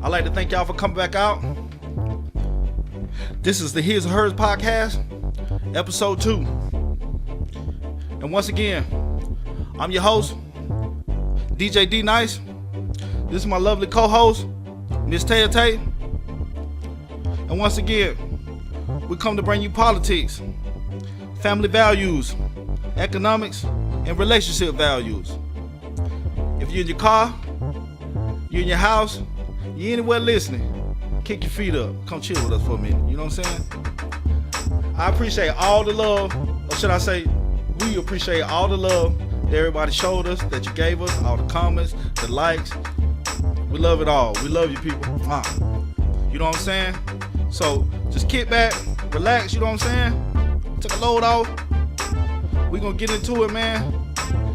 I'd like to thank y'all for coming back out. This is the HizandHerz podcast, Ep.2. And once again, I'm your host, DJ D Nice. This is my lovely co-host, Miss Tay Tay. And once again, we come to bring you politics, family values, economics, and relationship values. If you're in your car, you're in your house, you're anywhere listening, kick your feet up. Come chill with us for a minute. You know what I'm saying? I appreciate all the love, or should I say, we appreciate all the love that everybody showed us, that you gave us, all the comments, the likes. We love it all. We love you people. You know what I'm saying? So just kick back, relax, you know what I'm saying? Take a load off. We're going to get into it, man.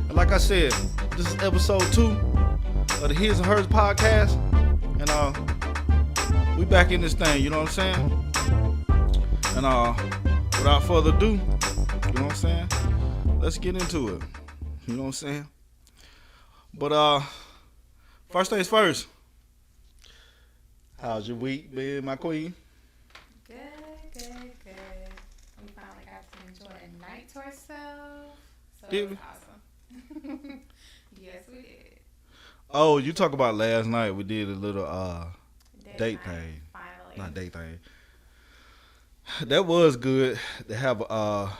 And like I said, this is episode 2 of the HizandHerz podcast. And we back in this thing, you know what I'm saying? And without further ado, you know what I'm saying? Let's get into it. You know what I'm saying? But first things first. How's your week been, my queen? Good. We finally got to enjoy a night to ourselves. So it was awesome. Yes, we did. Oh, you talk about last night. We did a little date thing. Finally. Not date thing. That was good to have a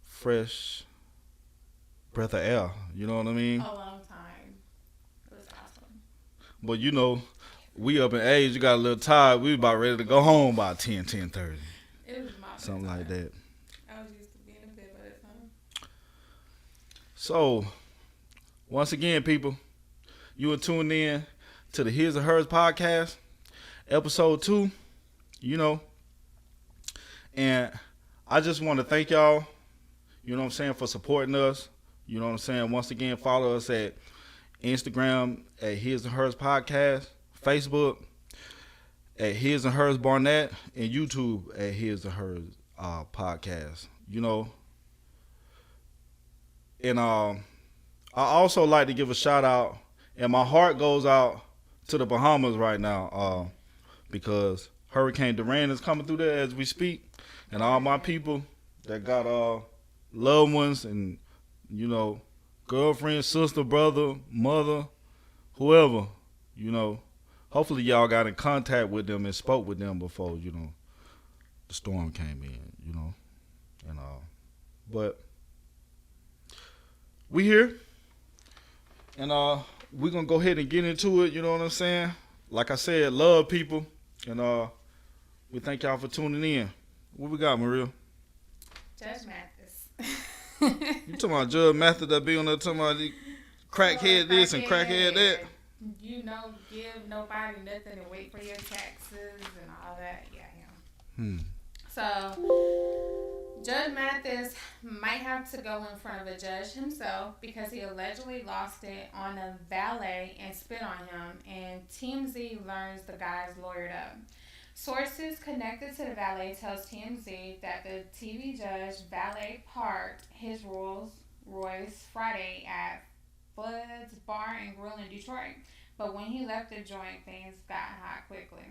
fresh breath of air. You know what I mean? A long time. It was awesome. But you know, we up in age. You got a little tired. We about ready to go home by 10:30. It was my something time. like that. I was used to being in bed by that time. So, once again, people, you are tuned in to the HizandHerz podcast, episode 2, you know. And I just want to thank y'all, you know what I'm saying, for supporting us. You know what I'm saying? Once again, follow us at Instagram at HizandHerz podcast, Facebook at HizandHerz Barnett, and YouTube at HizandHerz podcast. You know, and I also like to give a shout out, and my heart goes out to the Bahamas right now, because Hurricane Duran is coming through there as we speak, and all my people that got loved ones and, you know, girlfriend, sister, brother, mother, whoever, you know, hopefully y'all got in contact with them and spoke with them before, you know, the storm came in, you know, and but we here, and we're gonna go ahead and get into it. You know what I'm saying? Like I said, love people, and we thank y'all for tuning in. What we got, Maria? Judge Mathis. You talking about Judge Mathis that be on there talking about crackhead this and crackhead that? You know, give nobody nothing and wait for your taxes and all that. Yeah, him. So, Judge Mathis might have to go in front of a judge himself because he allegedly lost it on a valet and spit on him, and TMZ learns the guy's lawyered up. Sources connected to the valet tells TMZ that the TV judge valet parked his Rolls Royce Friday at Flood's Bar and Grill in Detroit, but when he left the joint, things got hot quickly.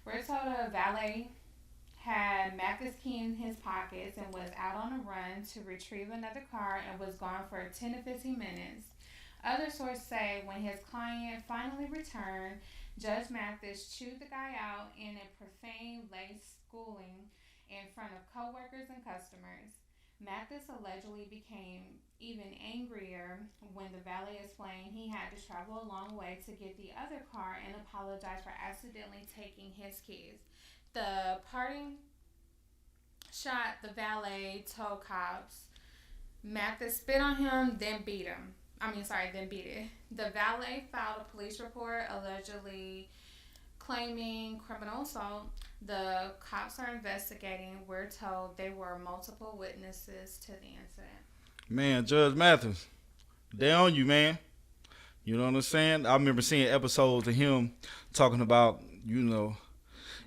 We're told a valet had Mathis' key in his pockets and was out on a run to retrieve another car and was gone for 10 to 15 minutes. Other sources say when his client finally returned, Judge Mathis chewed the guy out in a profane-laced schooling in front of coworkers and customers. Mathis allegedly became even angrier when the valet explained he had to travel a long way to get the other car and apologized for accidentally taking his keys. The parting shot the valet told cops Mathis spit on him, then beat it. The valet filed a police report allegedly claiming criminal assault. The cops are investigating. We're told there were multiple witnesses to the incident. Man, Judge Mathis, they on you, man. You know what I'm saying? I remember seeing episodes of him talking about, you know,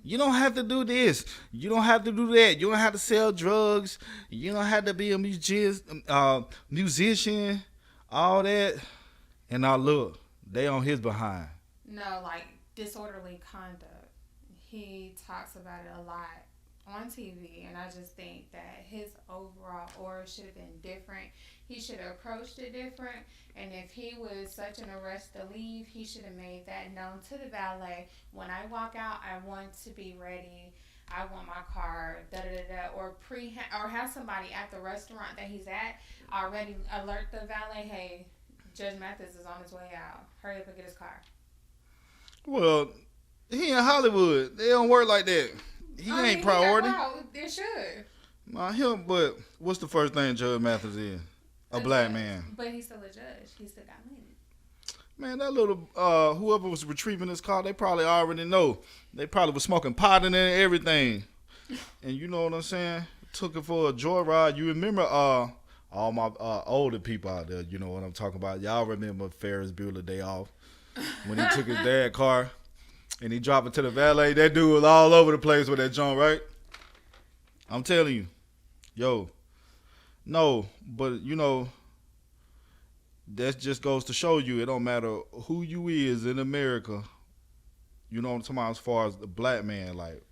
you don't have to do this. You don't have to do that. You don't have to sell drugs. You don't have to be a musician, all that. And now look, they on his behind. No, like disorderly conduct. He talks about it a lot on TV, and I just think that his overall aura should have been different. He should have approached it different, and if he was such in a rush to leave, he should have made that known to the valet. When I walk out, I want to be ready. I want my car, da da da, or have somebody at the restaurant that he's at already alert the valet, hey, Judge Mathis is on his way out. Hurry up and get his car. Well, he in Hollywood. They don't work like that. He ain't priority. They should. Nah, him. But what's the first thing Judge Mathis is? A black man. But he's still a judge. He still got money. Man, that little whoever was retrieving his car, they probably already know. They probably was smoking pot in there and everything. And you know what I'm saying? Took it for a joyride. You remember all my older people out there, you know what I'm talking about. Y'all remember Ferris Bueller Day Off when he took his dad's car and he dropped it to the valet. That dude was all over the place with that joint, right? I'm telling you. Yo. No, but you know, that just goes to show you it don't matter who you is in America. You know what I'm talking about as far as the black man, like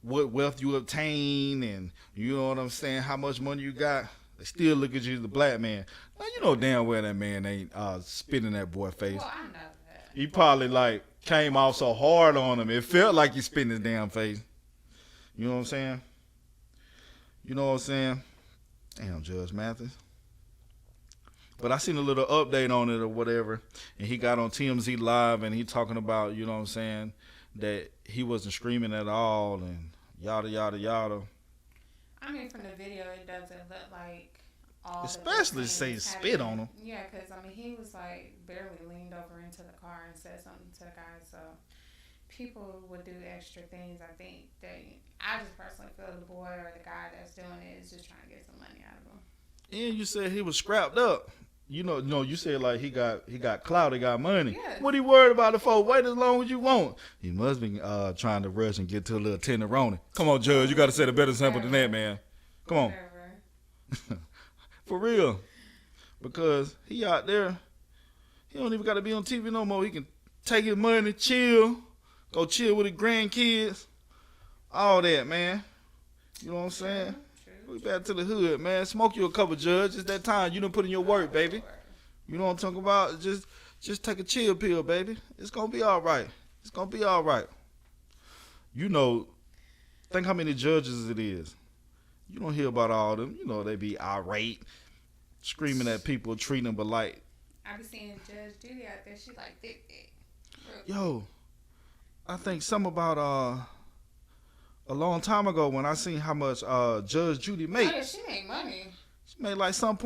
what wealth you obtain and you know what I'm saying, how much money you got. They still look at you as the black man. Now you know damn well that man ain't spitting that boy face. Well, I know that. He probably like came off so hard on him. It felt like he spitting his damn face. You know what I'm saying? You know what I'm saying? Damn, Judge Mathis. But I seen a little update on it or whatever, and he got on TMZ Live and he talking about, you know what I'm saying, that he wasn't screaming at all and yada, yada, yada. I mean, from the video, it doesn't look like all especially say spit on him. Yeah, because, I mean, he was, like, barely leaned over into the car and said something to the guy, so people would do extra things. I think I just personally feel the boy or the guy that's doing it is just trying to get some money out of him. And you said he was scrapped up. You know, no, you said like he got clout, he got money. Yeah. What he worried about the folks? Wait as long as you want. He must be trying to rush and get to a little tenderoni. Come on, Judge, you got to set a better example than that, man. Come on. For real. Because he out there, he don't even got to be on TV no more. He can take his money, chill, go chill with his grandkids, all that, man. You know what I'm saying? We back to the hood, man. Smoke you a couple, Judge. It's that time. You done put in your work, baby. You know what I'm talking about? Just take a chill pill, baby. It's going to be all right. It's going to be all right. You know, think how many judges it is. You don't hear about all of them. You know, they be irate, screaming at people, treating them polite. I be seeing Judge Diddy out there. She like thick. Yo, I think something about a long time ago when I seen how much Judge Judy make. Oh, yeah, she make money. She made like some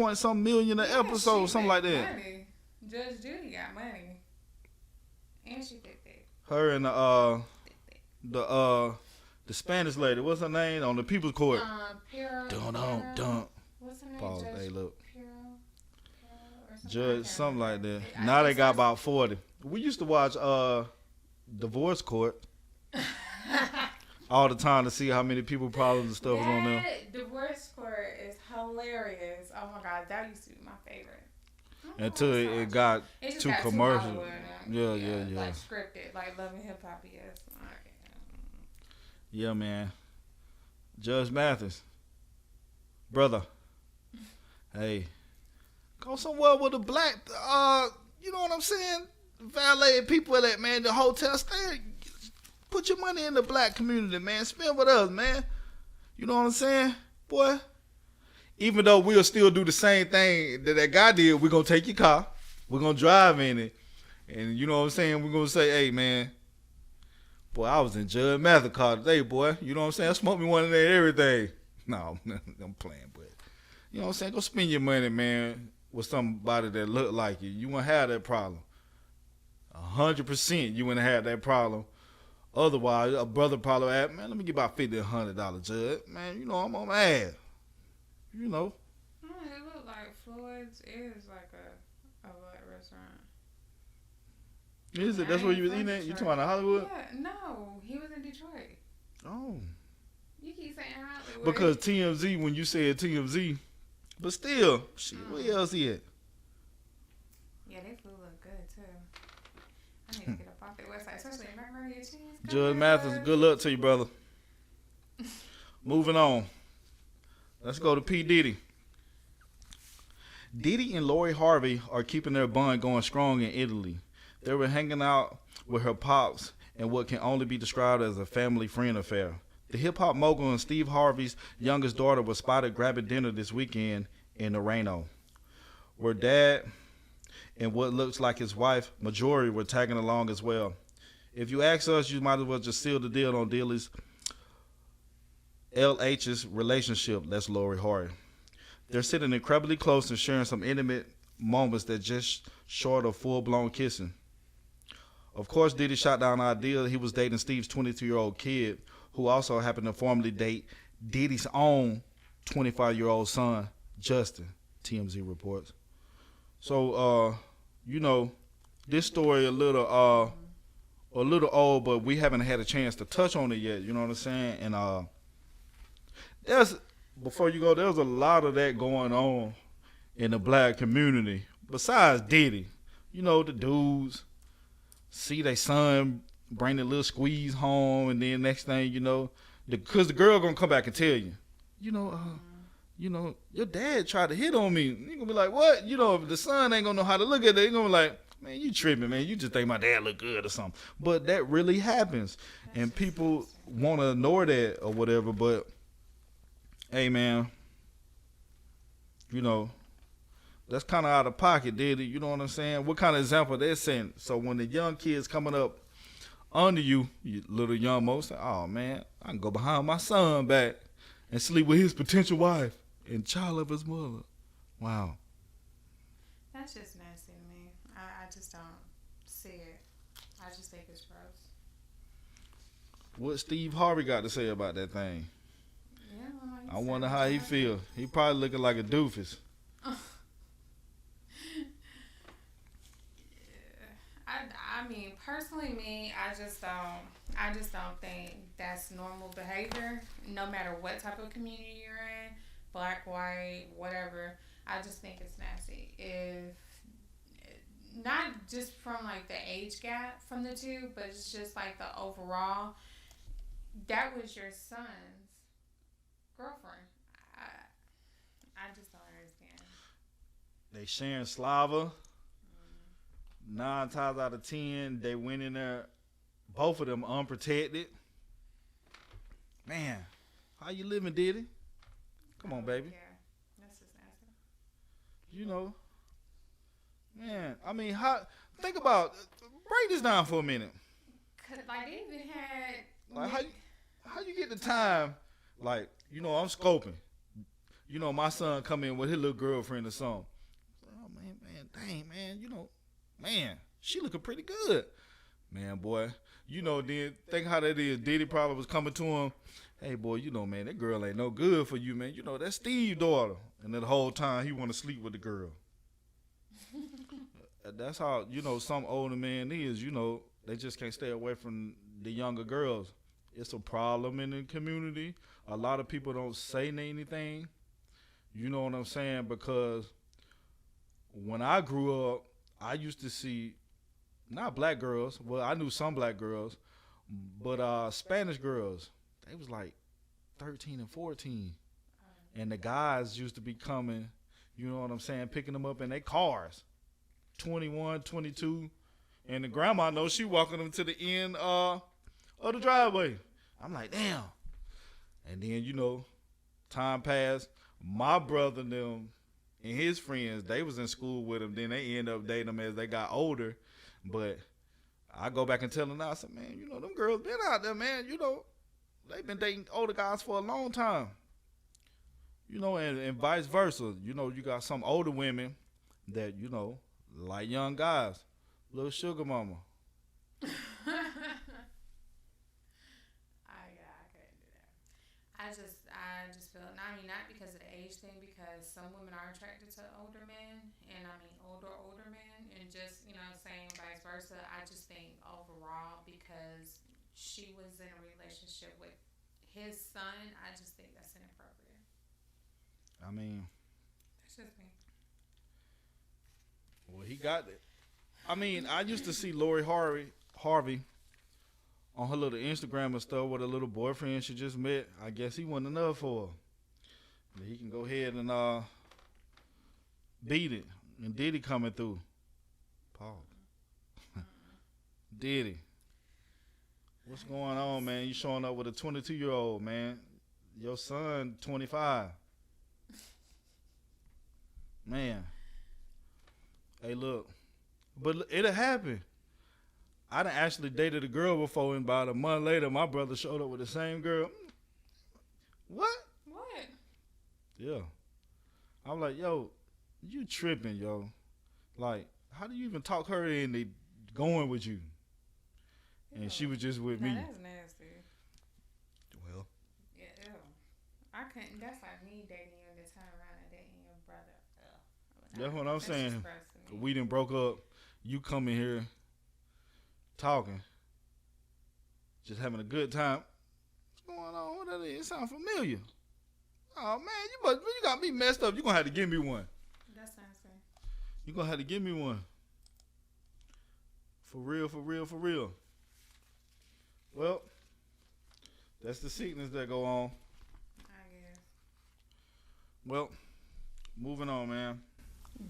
million an episode, something like that. Money. Judge Judy got money. And she thick. Her and the Spanish lady, what's her name on the People's Court? Don't. What's her name? Pause. Hey, look. Something Judge, something like that. Now they got about 40. We used to watch Divorce Court all the time to see how many people problems and stuff was on there. Divorce Court is hilarious. Oh my God, that used to be my favorite. Until it got too commercial. Yeah. Like scripted, like Love and Hip Hop, yes. Yeah, man. Judge Mathis. Brother. Hey. Go somewhere with a black, you know what I'm saying? Valet people at that, man. The hotel stay. Put your money in the black community, man. Spend with us, man. You know what I'm saying? Boy. Even though we'll still do the same thing that guy did, we're going to take your car. We're going to drive in it. And you know what I'm saying? We're going to say, hey, man. Boy, I was in Judge Mathis car today, boy. You know what I'm saying? I smoked me one of that everything. No, I'm playing, but you know what I'm saying? Go spend your money, man, with somebody that look like you. You won't have that problem. 100% you wouldn't have that problem. Otherwise, a brother probably asked, man, let me get about $50, $100, Judge. Man, you know, I'm on my ass. You know. It looked like Floyd's is like a black restaurant. Is it? That's where you was eating at? You talking about Hollywood? Yeah, no. He was in Detroit. Oh. You keep saying Hollywood. Because TMZ, when you said TMZ, but still, shit, where else he at? Yeah, they food look good, too. I need to get up off their website, especially in McRae. your chance. Judge Mathis, good luck to you, brother. Moving on. Let's go to P. Diddy. Diddy and Lori Harvey are keeping their bond going strong in Italy. They were hanging out with her pops in what can only be described as a family friend affair. The hip-hop mogul and Steve Harvey's youngest daughter was spotted grabbing dinner this weekend in Orano, where dad and what looks like his wife, Marjorie, were tagging along as well. If you ask us, you might as well just seal the deal on Diddy's LH's relationship. That's Lori Harvey. They're sitting incredibly close and sharing some intimate moments that just short of full-blown kissing. Of course, Diddy shot down the idea he was dating Steve's 22-year-old kid, who also happened to formerly date Diddy's own 25-year-old son, Justin, TMZ reports. So, this story a little old, but we haven't had a chance to touch on it yet, you know what I'm saying? And before you go, there's a lot of that going on in the black community. Besides Diddy, the dudes see their son bring the little squeeze home, and then next thing because the girl gonna come back and tell you, your dad tried to hit on me. You gonna be like, what? If the son ain't gonna know how to look at it, you gonna be like, man, you tripping, man. You just think my dad look good or something. But that really happens, and people want to ignore that or whatever. But hey, man, that's kind of out of pocket, Diddy. You know what I'm saying? What kind of example they're setting? So when the young kids coming up under you little young mo, say, oh, man, I can go behind my son back and sleep with his potential wife and child of his mother. Wow. That's just nasty to me. I just don't see it. I just think it's gross. What Steve Harvey got to say about that thing? Yeah, I wonder how he feel. He probably looking like a doofus. I mean, personally, I just don't think that's normal behavior. No matter what type of community you're in, black, white, whatever. I just think it's nasty. If not just from like the age gap from the two, but it's just like the overall. That was your son's girlfriend. I just don't understand. They sharing slava. 9 times out of 10, they went in there, both of them unprotected. Man, how you living, Diddy? Come on, baby. Yeah, that's just nasty. Man, I mean, think about, break this down for a minute. Cause like they even had. Like how you get the time? Like, I'm scoping. My son come in with his little girlfriend or something. Oh man, dang, man, she looking pretty good. Man, boy, then think how that is. Diddy probably was coming to him. Hey, boy, man, that girl ain't no good for you, man. That's Steve's daughter. And the whole time he want to sleep with the girl. That's how, some older man is, they just can't stay away from the younger girls. It's a problem in the community. A lot of people don't say anything. You know what I'm saying? Because when I grew up, I used to see, not black girls, well, I knew some black girls, but Spanish girls, they was like 13 and 14. And the guys used to be coming, you know what I'm saying, picking them up in their cars, 21, 22. And the grandma knows she walking them to the end of the driveway. I'm like, damn. And then, time passed. My brother and them and his friends, they was in school with him. Then they end up dating him as they got older. But I go back and tell them now, I said, man, them girls been out there, man. They've been dating older guys for a long time. And vice versa. You got some older women that, like young guys. Little sugar mama. I couldn't do that. I just feel, not because of the age thing, because some women are attracted to older men, and older men, and just, saying vice versa. I just think overall, because she was in a relationship with his son, I just think that's inappropriate. That's just me. Well, he got it. I used to see Lori Harvey on her little Instagram and stuff with a little boyfriend she just met. I guess he wasn't enough for her. But he can go ahead and beat it. And Diddy coming through. Paul. Diddy. What's going on, man? You showing up with a 22-year-old, man. Your son, 25. Man. Hey, look. But it'll happen. I done actually dated a girl before, and about a month later, my brother showed up with the same girl. What? What? Yeah. I'm like, yo, you tripping, yo. Like, how do you even talk her into going with you? And she was just with me. That's nasty. Well. Yeah, ew. I couldn't. That's like me dating you and then turn around and dating your brother. That's what I'm saying. We done broke up. You come in here talking, just having a good time. What's going on? What that is? It sounds familiar. Oh man, you got me messed up. You gonna have to give me one. That's nasty. You gonna have to give me one. For real, for real, for real. Well, that's the sickness that go on. I guess. Well, moving on, man.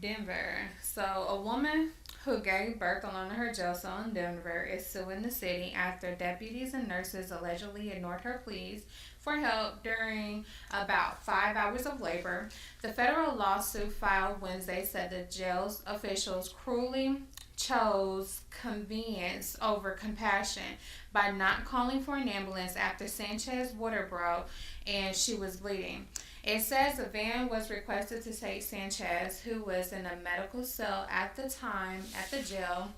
Denver. So, a woman who gave birth alone in her jail cell in Denver is suing the city after deputies and nurses allegedly ignored her pleas for help during about 5 hours of labor. The federal lawsuit filed Wednesday said the jail's officials cruelly chose convenience over compassion by not calling for an ambulance after Sanchez's water broke and she was bleeding. It says a van was requested to take Sanchez, who was in a medical cell at the time at the jail,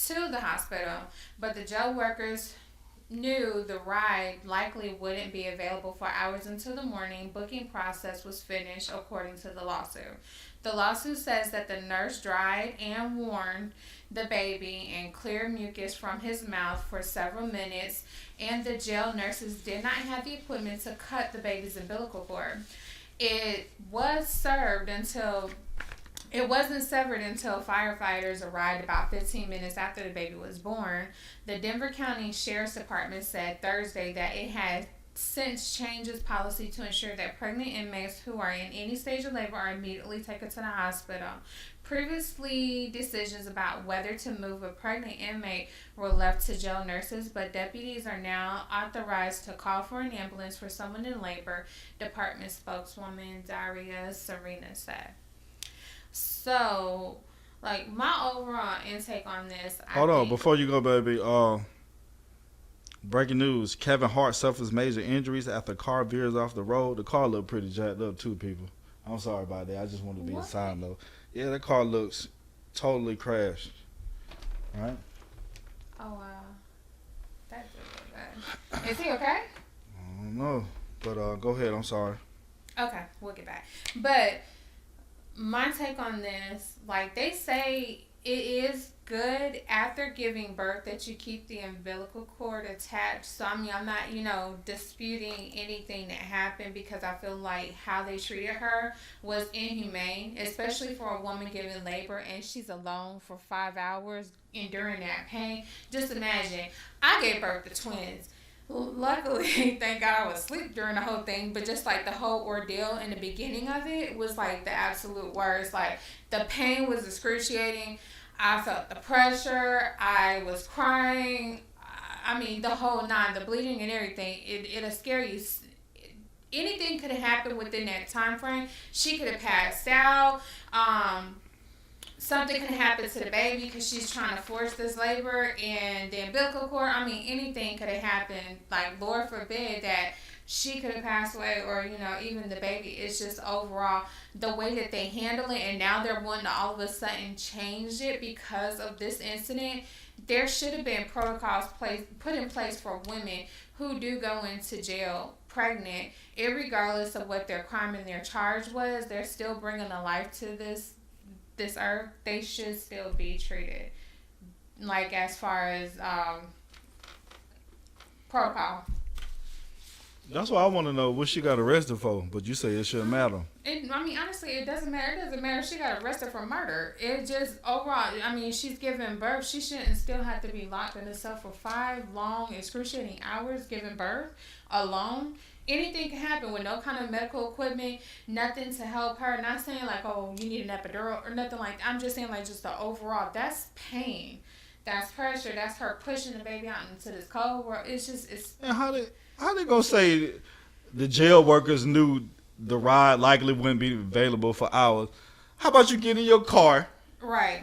to the hospital, but the jail workers knew the ride likely wouldn't be available for hours until the morning booking process was finished, according to the lawsuit. The lawsuit says that the nurse dried and warmed the baby and cleared mucus from his mouth for several minutes, and the jail nurses did not have the equipment to cut the baby's umbilical cord. It wasn't severed until firefighters arrived about 15 minutes after the baby was born. The Denver County Sheriff's Department said Thursday that it had since changed its policy to ensure that pregnant inmates who are in any stage of labor are immediately taken to the hospital. Previously, decisions about whether to move a pregnant inmate were left to jail nurses, but deputies are now authorized to call for an ambulance for someone in labor, Department spokeswoman Daria Serena said. So, like, my overall intake on this... Hold on, before you go, baby. Breaking news. Kevin Hart suffers major injuries after car veers off the road. The car looked pretty jacked up, too, people. I'm sorry about that. I just wanted to be a side note. Yeah, the car looks totally crashed. Right? Oh, wow. That did look good. Is he okay? I don't know. But go ahead. I'm sorry. Okay, we'll get back. But my take on this, like, they say it is good after giving birth that you keep the umbilical cord attached. So, I mean, I'm not, disputing anything that happened, because I feel like how they treated her was inhumane, especially for a woman giving labor and she's alone for 5 hours enduring that pain. Just imagine, I gave birth to twins. Luckily, thank God I was asleep during the whole thing, but just like the whole ordeal in the beginning of it was like the absolute worst. Like, the pain was excruciating. I felt the pressure. I was crying. I mean, the whole nine, the bleeding and everything. It'll scare you. Anything could have happened within that time frame. She could have passed out. Something could happen to the baby because she's trying to force this labor, and the umbilical cord. I mean, anything could have happened. Like, Lord forbid that she could have passed away, or, even the baby. It's just overall the way that they handle it, and now they're wanting to all of a sudden change it because of this incident. There should have been protocols put in place for women who do go into jail pregnant, irregardless of what their crime and their charge was. They're still bringing a life to this earth. They should still be treated like, as far as protocol. That's why I want to know what she got arrested for. But you say it shouldn't matter. Honestly, it doesn't matter. It doesn't matter if she got arrested for murder. It just overall. She's giving birth. She shouldn't still have to be locked in a cell for 5 long, excruciating hours giving birth alone. Anything can happen with no kind of medical equipment, nothing to help her. Not saying like, oh, you need an epidural or nothing like that. I'm just saying like just the overall. That's pain. That's pressure. That's her pushing the baby out into this cold world. It's. And how they gonna say the jail workers knew the ride likely wouldn't be available for hours? How about you get in your car, Right.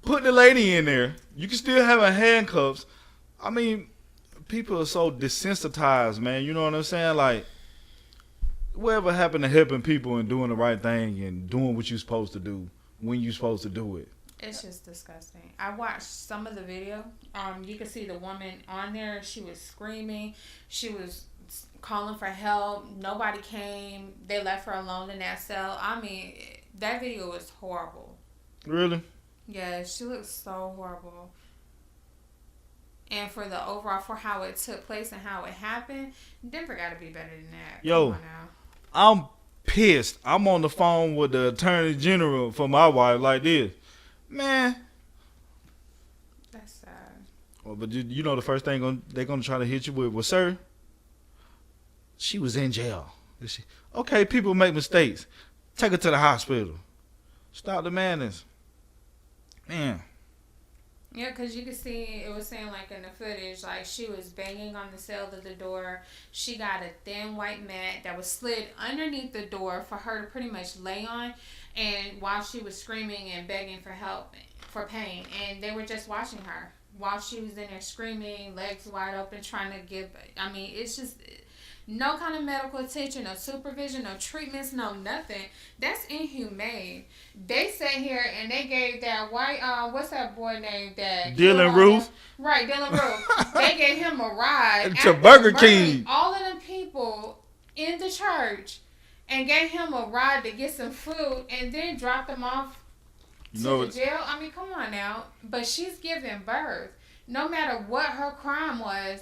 put the lady in there? You can still have her handcuffs. I mean, people are so desensitized, man. You know what I'm saying? Like, whatever happened to helping people and doing the right thing and doing what you're supposed to do when you're supposed to do it? It's just disgusting. I watched some of the video. You could see the woman on there. She was screaming. She was calling for help. Nobody came. They left her alone in that cell. That video was horrible. Really? Yeah, she looks so horrible. And for the overall, for how it took place and how it happened, Denver got to be better than that. Yo, Come on now. I'm pissed. I'm on the phone with the attorney general for my wife like this. Man. That's sad. Well, but you know the first thing they're going to try to hit you with, well, sir, she was in jail. Okay, people make mistakes. Take her to the hospital. Stop the madness. Man. Yeah, because you could see, it was saying like in the footage, like she was banging on the sill of the door. She got a thin white mat that was slid underneath the door for her to pretty much lay on. And while she was screaming and begging for help, for pain. And they were just watching her while she was in there screaming, legs wide open, trying to give, it's just no kind of medical attention, no supervision, no treatments, no nothing. That's inhumane. They sat here and they gave that white, what's that boy named? Dylan Roof. Right, Dylan Roof. They gave him a ride to Burger King. All of them people in the church and gave him a ride to get some food and then dropped him off to the jail. Come on now. But she's giving birth. No matter what her crime was,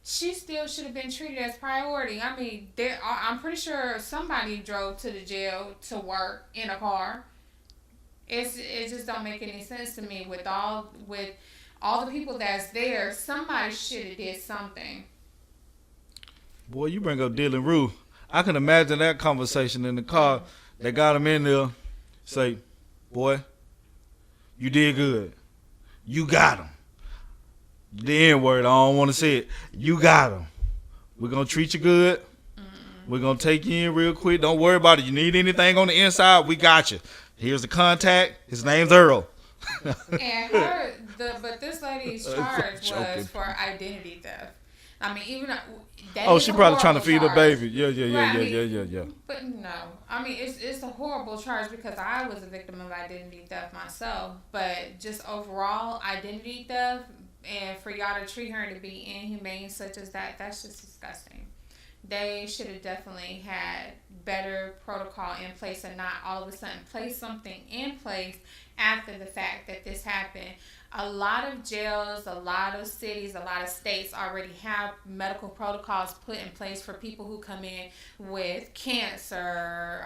she still should have been treated as priority. I'm pretty sure somebody drove to the jail to work in a car. It just don't make any sense to me with all the people that's there. Somebody should have did something. Boy, you bring up Dylan Roof. I can imagine that conversation in the car. They got him in there. Say, boy, you did good. You got him. The N-word, I don't want to say it. You got him. We're going to treat you good. We're going to take you in real quick. Don't worry about it. You need anything on the inside, we got you. Here's the contact. His name's Earl. And but this lady's charge was for identity theft. Even that she probably trying to feed her baby. Yeah. But no, it's a horrible charge because I was a victim of identity theft myself. But just overall identity theft, and for y'all to treat her to be inhumane such as that, that's just disgusting. They should have definitely had better protocol in place and not all of a sudden place something in place after the fact that this happened. A lot of jails, a lot of cities, a lot of states already have medical protocols put in place for people who come in with cancer,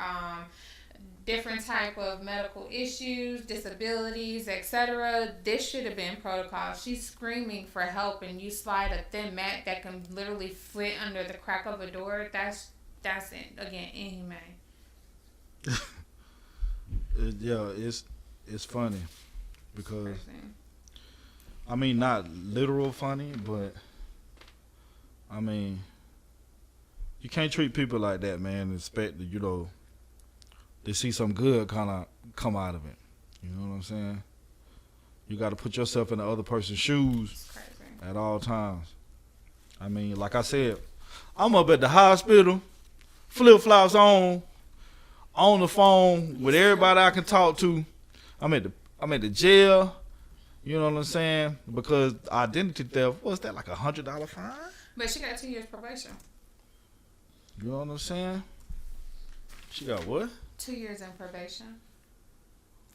different type of medical issues, disabilities, etc. This should have been protocol. She's screaming for help and you slide a thin mat that can literally fit under the crack of a door. That's again inhumane. It's funny because not literal funny, but you can't treat people like that, man, and expect that they see some good kind of come out of it. You know what I'm saying? You got to put yourself in the other person's shoes at all times. Like I said, I'm up at the hospital, flip-flops on the phone with everybody I can talk to. I'm at the jail. You know what I'm saying? Because identity theft, what's that, like $100 fine? But she got 2 years probation. You know what I'm saying? She got what? 2 years in probation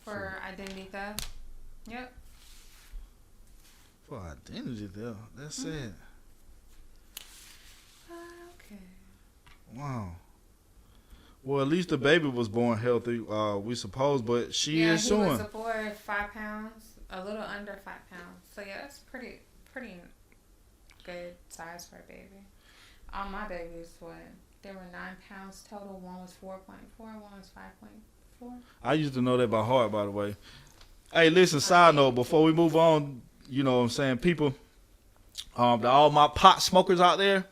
for identity theft. Yep. For identity theft? That's it. Okay. Wow. Well, at least the baby was born healthy, we suppose, but she is he was suing. a boy, 5 pounds, a little under 5 pounds. So yeah, that's pretty good size for a baby. All my babies, they were 9 pounds total. One was 4.4, one was 5.4. I used to know that by heart, by the way. Hey, listen, side note, before we move on, you know what I'm saying, people, to all my pot smokers out there,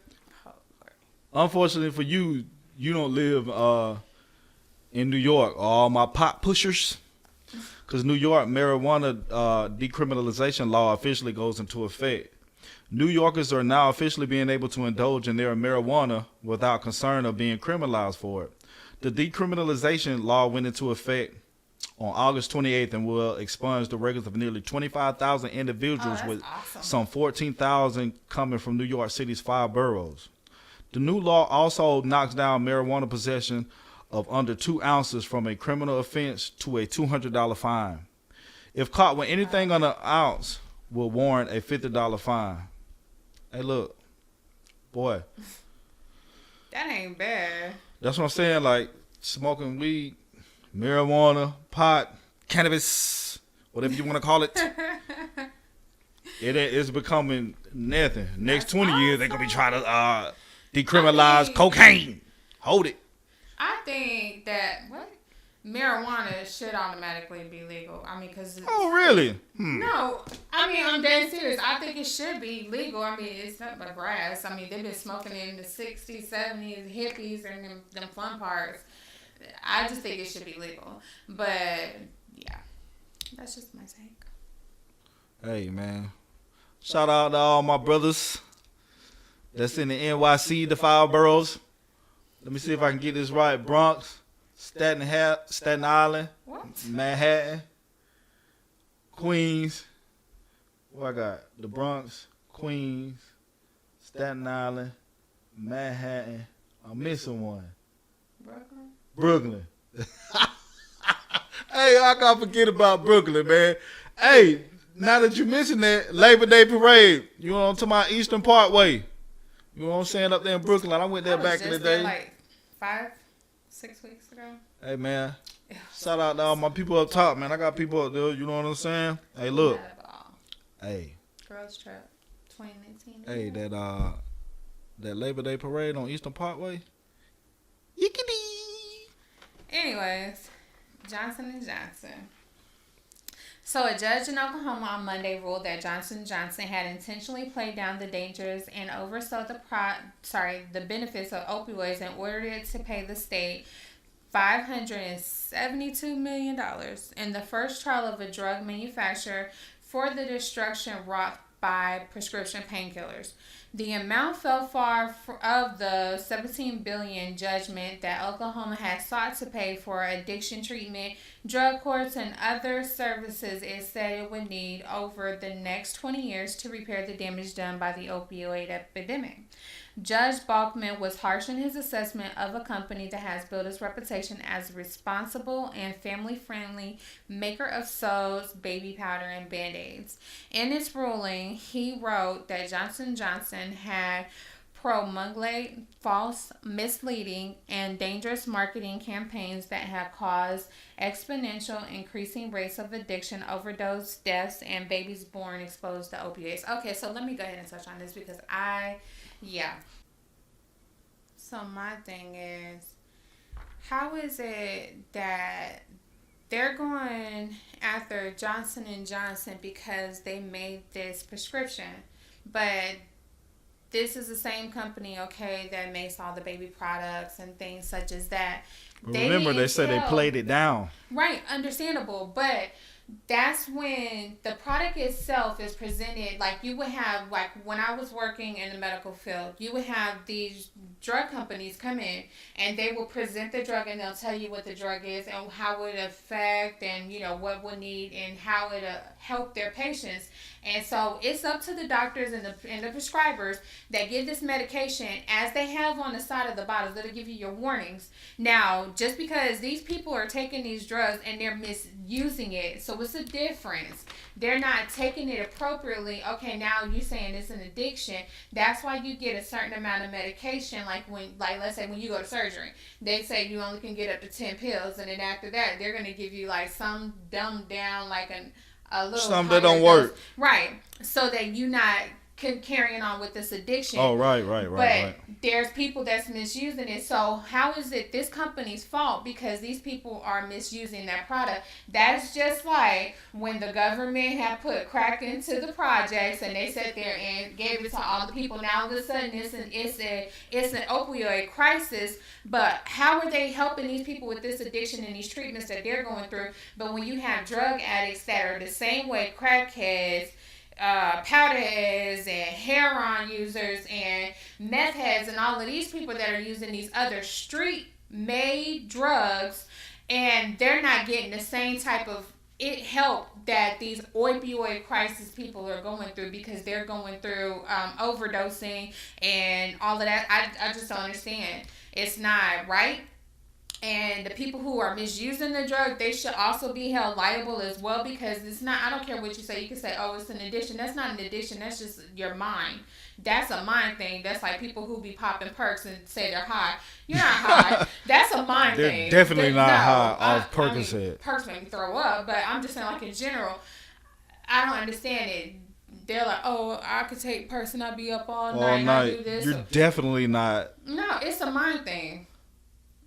unfortunately for you, you don't live in New York. All my pot pushers, because New York marijuana decriminalization law officially goes into effect. New Yorkers are now officially being able to indulge in their marijuana without concern of being criminalized for it. The decriminalization law went into effect on August 28th and will expunge the records of nearly 25,000 individuals, with awesome. some 14,000 coming from New York City's 5 boroughs. The new law also knocks down marijuana possession of under 2 ounces from a criminal offense to a $200 fine. If caught with anything under an ounce, will warrant a $50 fine. Hey, look, boy. That ain't bad. That's what I'm saying. Like smoking weed, marijuana, pot, cannabis, whatever you want to call it. It's becoming nothing. Next 20 years, they're going to be trying to decriminalize cocaine. Hold it. I think that marijuana should automatically be legal. I mean, because Oh, really? no, I mean, I'm dead serious. I think it should be legal. I mean, it's not but grass. I mean, they've been smoking in the 60s, 70s, hippies, and them fun parts. I just think it should be legal. But yeah, that's just my take. Hey, man. Shout out to all my brothers that's in the NYC, the 5 boroughs. Let me see if I can get this right. Bronx, Staten Island, What? Manhattan, Queens. What I got? The Bronx, Queens, Staten Island, Manhattan. I'm missing one. Brooklyn. Hey, I can't forget about Brooklyn, man. Hey, now that you mentioned that, Labor Day Parade, you know what I'm talking about, Eastern Parkway. You know what I'm saying, up there in Brooklyn. I went there back in the day. Like 5-6 weeks ago. Hey, man. Shout out to all my people up top, man. I got people up there, you know what I'm saying? Hey, look. Hey. Girls Trip 2019. Hey, that Labor Day Parade on Eastern Parkway. Yickety. Anyways, Johnson & Johnson. So a judge in Oklahoma on Monday ruled that Johnson & Johnson had intentionally played down the dangers and oversold the benefits of opioids and ordered it to pay the state $572 million in the first trial of a drug manufacturer for the destruction wrought by prescription painkillers. The amount fell far of the $17 billion judgment that Oklahoma had sought to pay for addiction treatment, drug courts, and other services it said it would need over the next 20 years to repair the damage done by the opioid epidemic. Judge Balkman was harsh in his assessment of a company that has built its reputation as a responsible and family-friendly maker of soaps, baby powder, and Band-Aids. In its ruling, he wrote that Johnson & Johnson had promulgated false, misleading, and dangerous marketing campaigns that have caused exponential increasing rates of addiction, overdose deaths, and babies born exposed to opioids. Okay, so let me go ahead and touch on this because So my thing is, how is it that they're going after Johnson & Johnson because they made this prescription, but this is the same company, okay, that makes all the baby products and things such as that. Remember, they said they played it down. Right, understandable, but that's when the product itself is presented. Like you would have, like when I was working in the medical field, you would have these drug companies come in and they will present the drug and they'll tell you what the drug is and how it affect and what we'll need and how it help their patients. And so it's up to the doctors and the prescribers that give this medication, as they have on the side of the bottles, that'll give you your warnings. Now, just because these people are taking these drugs and they're misusing it, so So it's a difference. They're not taking it appropriately. Okay, now you're saying it's an addiction. That's why you get a certain amount of medication. Like let's say when you go to surgery, they say you only can get up to 10 pills, and then after that, they're gonna give you like some dumbed down like a little some that don't work, right? So that you not carrying on with this addiction. Oh, right. But there's people that's misusing it. So how is it this company's fault because these people are misusing that product? That's just like when the government had put crack into the projects and they sat there and gave it to all the people. Now all of a sudden it's an opioid crisis. But how are they helping these people with this addiction and these treatments that they're going through? But when you have drug addicts that are the same way crackheads, powder heads and heroin users and meth heads and all of these people that are using these other street made drugs, and they're not getting the same type of help that these opioid crisis people are going through because they're going through overdosing and all of that. I just don't understand. It's not right. And the people who are misusing the drug, they should also be held liable as well, because it's not, I don't care what you say. You can say, oh, it's an addiction. That's not an addiction. That's just your mind. That's a mind thing. That's like people who be popping perks and say they're high. You're not high. That's a mind thing. They're definitely not high off Percocet. Perks make me throw up, but I'm just saying, like, in general, I don't understand it. They're like, oh, I could take perks and I'll be up all night and I do this. You're definitely not. No, it's a mind thing.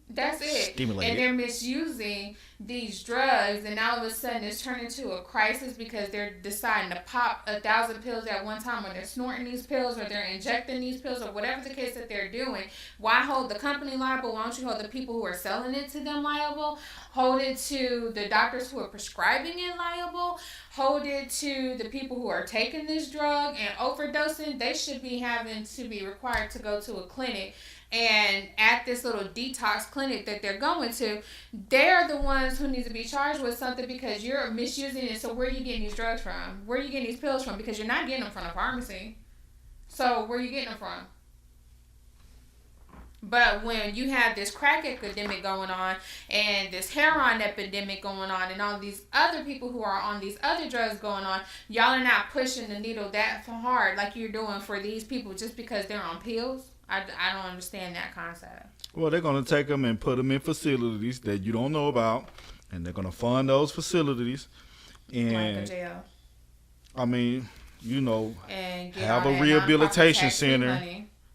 That's it. Stimulated. And they're misusing these drugs, and all of a sudden it's turned into a crisis because they're deciding to pop 1,000 pills at one time, or they're snorting these pills, or they're injecting these pills, or whatever the case that they're doing. Why hold the company liable? Why don't you hold the people who are selling it to them liable? Hold it to the doctors who are prescribing it liable? Hold it to the people who are taking this drug and overdosing? They should be having to be required to go to a clinic. And at this little detox clinic that they're going to, they're the ones who need to be charged with something because you're misusing it. So where are you getting these drugs from? Where are you getting these pills from? Because you're not getting them from a pharmacy. So where are you getting them from? But when you have this crack epidemic going on and this heroin epidemic going on and all these other people who are on these other drugs going on, y'all are not pushing the needle that hard like you're doing for these people just because they're on pills. I don't understand that concept. Well, they're going to take them and put them in facilities that you don't know about, and they're going to fund those facilities. And like a jail. I mean, you know, and have a rehabilitation center,